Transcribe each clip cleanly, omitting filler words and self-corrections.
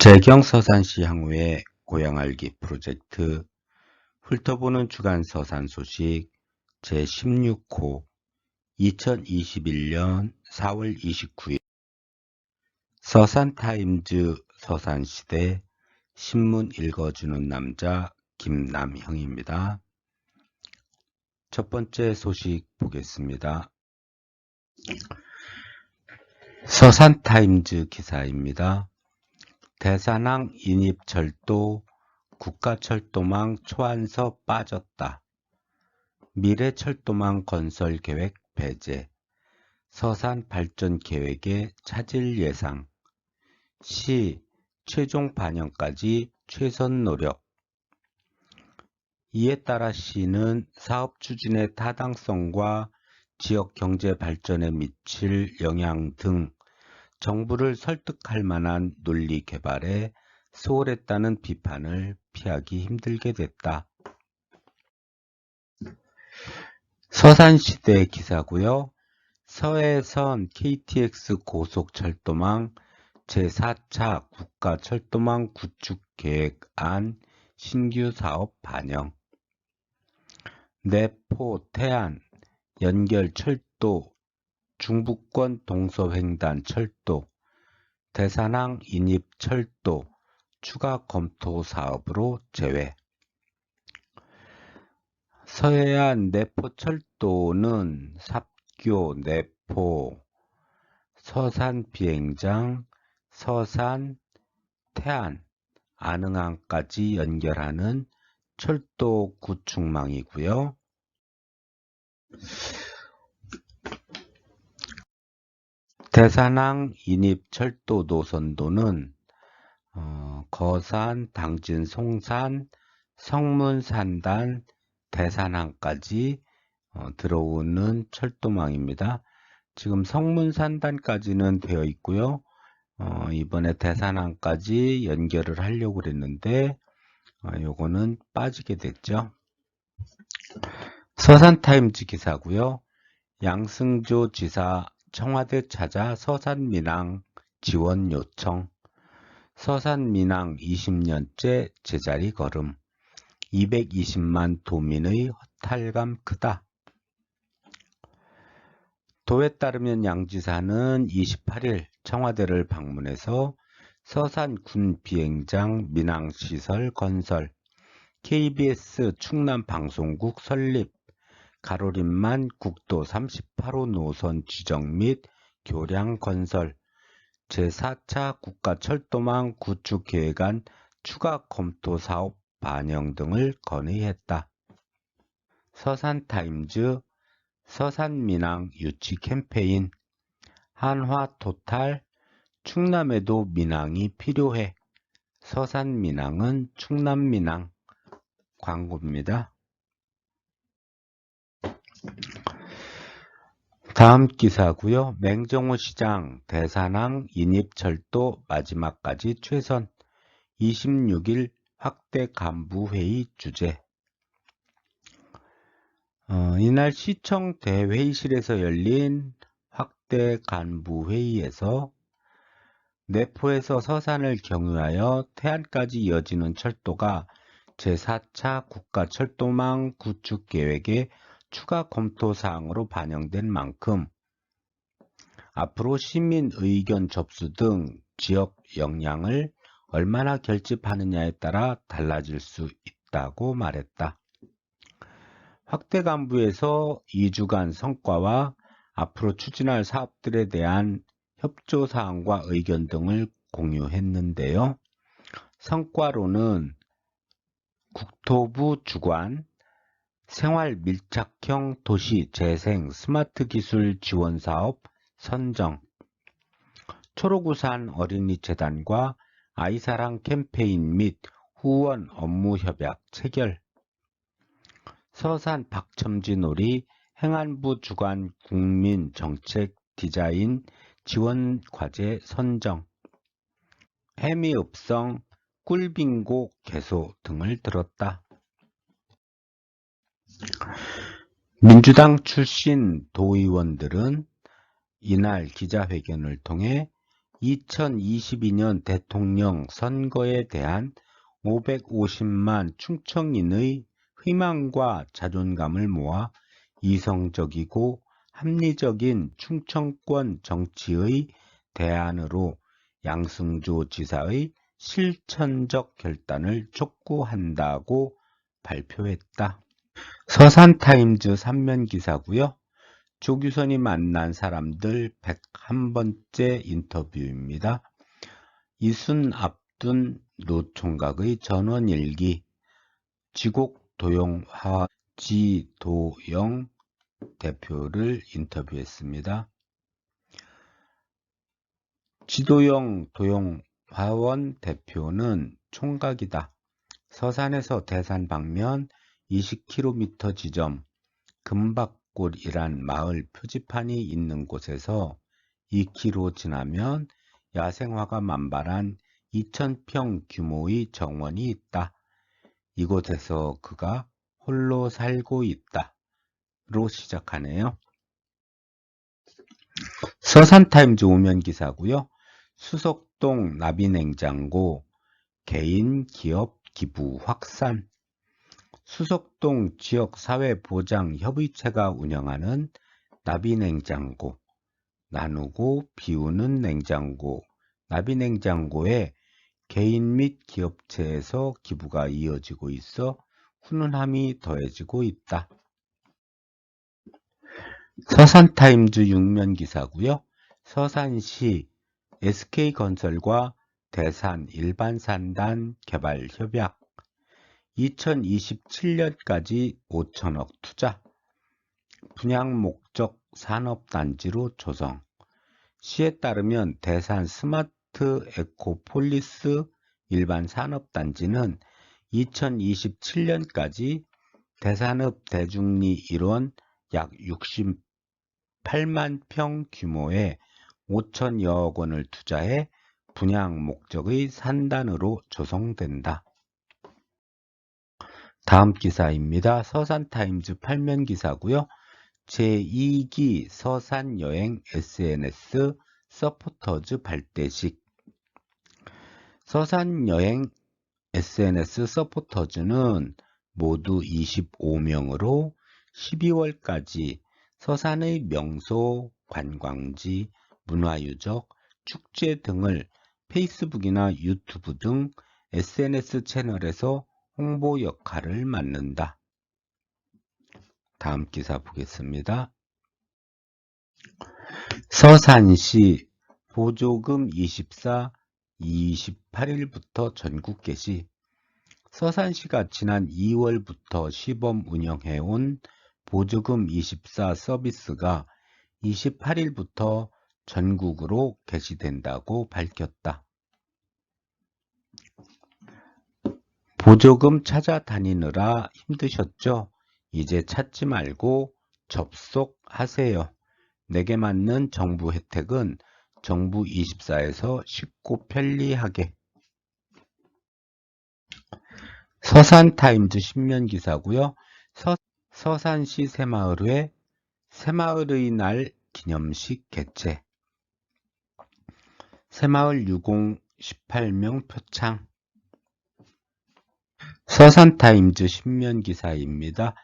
재경서산시 향후의 고향알기 프로젝트 훑어보는 주간 서산 소식 제16호 2021년 4월 29일 서산타임즈 서산시대 신문 읽어주는 남자 김남형입니다. 첫 번째 소식 보겠습니다. 서산타임즈 기사입니다. 대산항 인입철도 국가철도망 초안서 빠졌다. 미래철도망 건설 계획 배제. 서산 발전 계획에 차질 예상. 시 최종 반영까지 최선 노력. 이에 따라 시는 사업 추진의 타당성과 지역 경제 발전에 미칠 영향 등 정부를 설득할 만한 논리 개발에 소홀했다는 비판을 피하기 힘들게 됐다. 서산시대 기사고요. 서해선 KTX 고속철도망 제4차 국가철도망 구축 계획안 신규 사업 반영. 내포 태안 연결 철도 중부권 동서횡단 철도 대산항 인입 철도 추가 검토 사업으로 제외. 서해안 내포철도는 삽교, 내포, 서산 비행장, 서산, 태안, 안흥항까지 연결하는 철도 구축망이고요. 대산항 인입 철도 노선도는 거산, 당진, 송산, 성문산단, 대산항까지 들어오는 철도망입니다. 지금 성문산단까지는 되어 있고요. 이번에 대산항까지 연결을 하려고 그랬는데 요거는 빠지게 됐죠. 서산타임즈 기사고요. 양승조 지사 청와대 찾아 서산민항 지원 요청. 서산민항 20년째 제자리 걸음. 220만 도민의 허탈감 크다. 도에 따르면 양 지사는 28일 청와대를 방문해서 서산 군 비행장 민항시설 건설, KBS 충남방송국 설립, 가로림만 국도 38호 노선 지정 및 교량 건설, 제4차 국가철도망 구축 계획안 추가 검토 사업 반영 등을 건의했다. 서산타임즈 서산민항 유치 캠페인 한화토탈 충남에도 민항이 필요해. 서산민항은 충남민항 광고입니다. 다음 기사고요. 맹정호 시장 대산항 인입철도 마지막까지 최선. 26일 확대 간부회의 주재. 이날 시청 대회의실에서 열린 확대 간부회의에서 내포에서 서산을 경유하여 태안까지 이어지는 철도가 제4차 국가철도망 구축 계획에 추가 검토 사항으로 반영된 만큼 앞으로 시민 의견 접수 등 지역 역량을 얼마나 결집하느냐에 따라 달라질 수 있다고 말했다. 확대 간부에서 2주간 성과와 앞으로 추진할 사업들에 대한 협조 사항과 의견 등을 공유했는데요. 성과로는 국토부 주관 생활 밀착형 도시 재생 스마트 기술 지원 사업 선정, 초록우산 어린이재단과 아이사랑 캠페인 및 후원 업무 협약 체결, 서산 박첨지놀이 행안부 주관 국민정책 디자인 지원 과제 선정, 해미읍성 꿀빙고 개소 등을 들었다. 민주당 출신 도의원들은 이날 기자회견을 통해 2022년 대통령 선거에 대한 550만 충청인의 희망과 자존감을 모아 이성적이고 합리적인 충청권 정치의 대안으로 양승조 지사의 실천적 결단을 촉구한다고 발표했다. 서산타임즈 3면 기사고요. 조규선이 만난 사람들 101번째 인터뷰입니다. 이순 앞둔 노총각의 전원일기, 지곡도용 지도영 대표를 인터뷰했습니다. 지도영 도용화원 대표는 총각이다. 서산에서 대산 방면 20km 지점 금박골이란 마을 표지판이 있는 곳에서 2km 지나면 야생화가 만발한 2000평 규모의 정원이 있다. 이곳에서 그가 홀로 살고 있다. 로 시작하네요. 서산타임즈 5면 기사고요. 수석동 나비냉장고 개인 기업 기부 확산. 수석동 지역사회보장협의체가 운영하는 나비냉장고, 나누고 비우는 냉장고, 나비냉장고에 개인 및 기업체에서 기부가 이어지고 있어 훈훈함이 더해지고 있다. 서산타임즈 6면 기사고요. 서산시 SK건설과 대산 일반산단 개발 협약 2027년까지 5천억 투자 분양 목적 산업단지로 조성 시에 따르면 대산 스마트 에코폴리스 일반산업단지는 2027년까지 대산읍 대중리 일원 약 68만 평 규모의 5천여억 원을 투자해 분양 목적의 산단으로 조성된다. 다음 기사입니다. 서산타임즈 8면 기사고요. 제2기 서산여행 SNS 서포터즈 발대식 서산여행 SNS 서포터즈는 모두 25명으로 12월까지 서산의 명소, 관광지, 문화유적, 축제 등을 페이스북이나 유튜브 등 SNS 채널에서 홍보 역할을 맡는다. 다음 기사 보겠습니다. 서산시 보조금 24, 28일부터 전국 게시 서산시가 지난 2월부터 시범 운영해온 보조금 24 서비스가 28일부터 전국으로 개시된다고 밝혔다. 보조금 찾아다니느라 힘드셨죠? 이제 찾지 말고 접속하세요. 내게 맞는 정부 혜택은 정부 24에서 쉽고 편리하게. 서산타임즈 10면 기사고요. 서산시 새마을회 새마을의 날 기념식 개최 새마을 유공 18명 표창 서산타임즈 10면 기사입니다.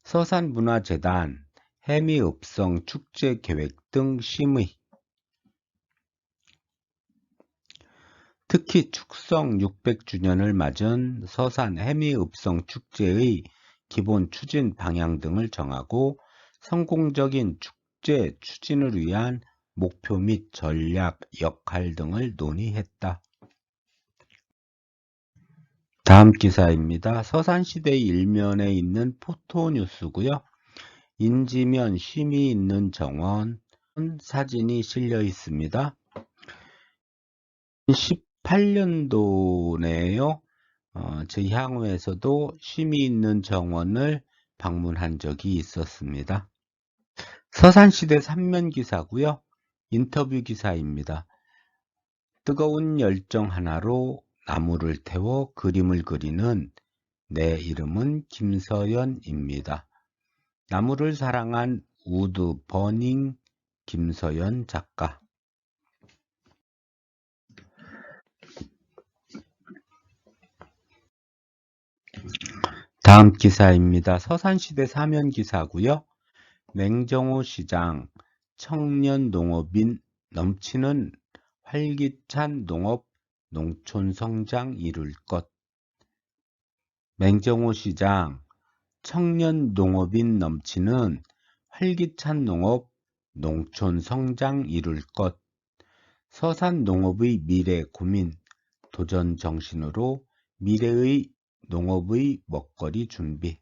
서산문화재단 해미읍성 축제 계획 등 심의 특히 축성 600주년을 맞은 서산 해미읍성 축제의 기본 추진 방향 등을 정하고 성공적인 축제 추진을 위한 목표 및 전략, 역할 등을 논의했다. 다음 기사입니다. 서산시대 일면에 있는 포토뉴스고요. 인지면 쉼이 있는 정원 사진이 실려 있습니다. 18년도네요. 저희 향후에서도 쉼이 있는 정원을 방문한 적이 있었습니다. 서산시대 3면 기사고요. 인터뷰 기사입니다. 뜨거운 열정 하나로 나무를 태워 그림을 그리는 내 이름은 김서연입니다. 나무를 사랑한 우드 버닝 김서연 작가 다음 기사입니다. 서산시대 사면기사고요. 맹정호 시장, 청년 농업인 넘치는 활기찬 농업, 농촌 성장 이룰 것. 맹정호 시장, 청년 농업인 넘치는 활기찬 농업, 농촌 성장 이룰 것. 서산 농업의 미래 고민, 도전 정신으로 미래의 농업의 먹거리 준비.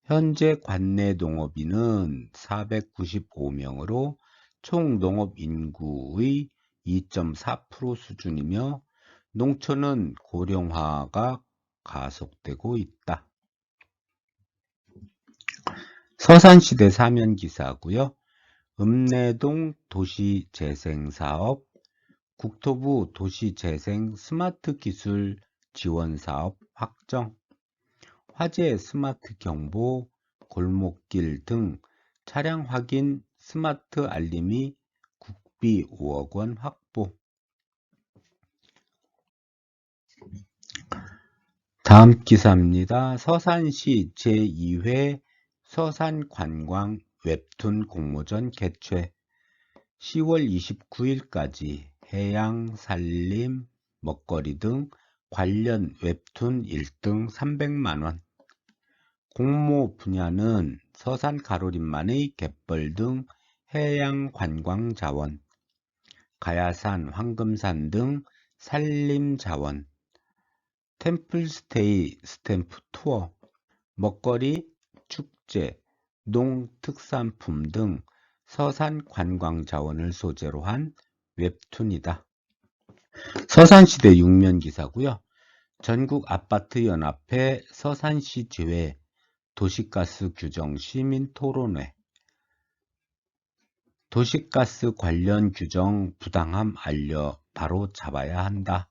현재 관내 농업인은 495명으로 총 농업 인구의 2.4% 수준이며 농촌은 고령화가 가속되고 있다. 서산시대 사면기사고요. 읍내동 도시재생사업, 국토부 도시재생 스마트기술 지원사업 확정, 화재 스마트 경보, 골목길 등 차량 확인 스마트 알림이 국비 5억 원 확보. 다음 기사입니다. 서산시 제2회 서산관광 웹툰 공모전 개최. 10월 29일까지 해양, 산림, 먹거리 등 관련 웹툰 1등 300만원. 공모 분야는 서산 가로림만의 갯벌 등 해양 관광 자원, 가야산, 황금산 등 산림 자원, 템플스테이 스탬프 투어, 먹거리, 축제, 농특산품 등 서산 관광 자원을 소재로 한 웹툰이다. 서산시대 6면 기사고요. 전국 아파트 연합회 서산시 지회 도시가스 규정 시민 토론회. 도시가스 관련 규정 부당함 알려 바로 잡아야 한다.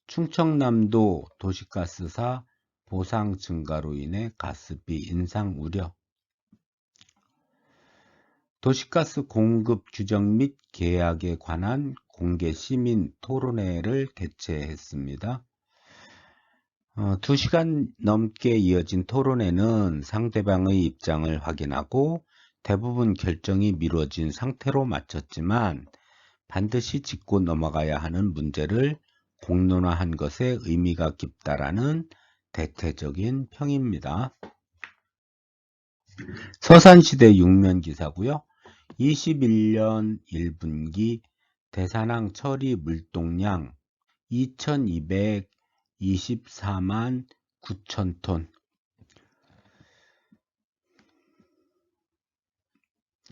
충청남도 도시가스사 보상 증가로 인해 가스비 인상 우려. 도시가스 공급 규정 및 계약에 관한 공개 시민 토론회를 개최했습니다. 2시간 넘게 이어진 토론회는 상대방의 입장을 확인하고 대부분 결정이 미뤄진 상태로 마쳤지만 반드시 짚고 넘어가야 하는 문제를 공론화한 것에 의미가 깊다라는 대체적인 평입니다. 서산시대 6면 기사고요. 21년 1분기 대산항 처리 물동량 2224만 9천 톤.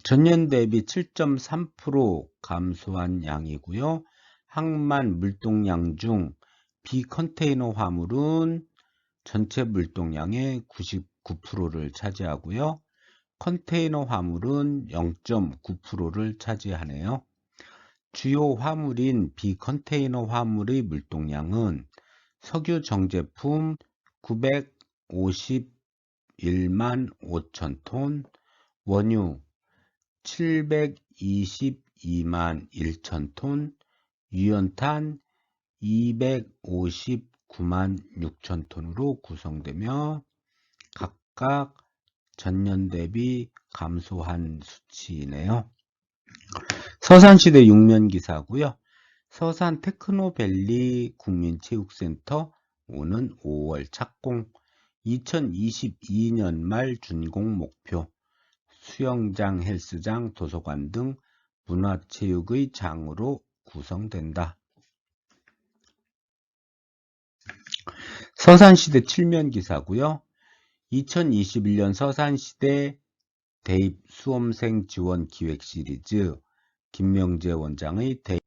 전년 대비 7.3% 감소한 양이고요. 항만 물동량 중 비컨테이너 화물은 전체 물동량의 99%를 차지하고요. 컨테이너 화물은 0.9%를 차지하네요. 주요 화물인 비컨테이너 화물의 물동량은 석유 정제품 951만 5천 톤, 원유 722만 1천 톤, 유연탄 259만 6천 톤으로 구성되며 각각 전년 대비 감소한 수치이네요. 서산시대 6면 기사고요. 서산 테크노밸리 국민체육센터 오는 5월 착공, 2022년 말 준공 목표, 수영장, 헬스장, 도서관 등 문화체육의 장으로 구성된다. 서산시대 7면 기사고요. 2021년 서산시대 대입 수험생 지원 기획 시리즈 김명재 원장의 대입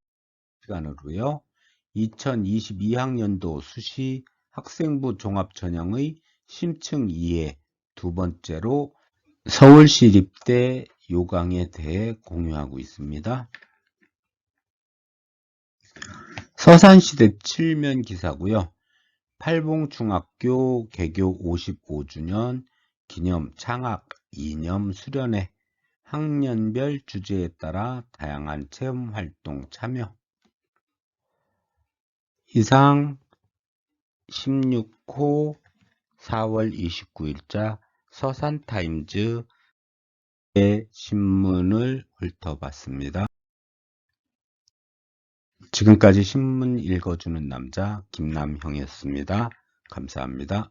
시간으로요. 2022학년도 수시 학생부 종합전형의 심층 2회 두 번째로 서울시립대 요강에 대해 공유하고 있습니다. 서산시대 7면 기사고요. 팔봉중학교 개교 55주년 기념 창학 이념 수련회 학년별 주제에 따라 다양한 체험활동 참여. 이상 16호 4월 29일자 서산타임즈의 신문을 훑어봤습니다. 지금까지 신문 읽어주는 남자 김남형이었습니다. 감사합니다.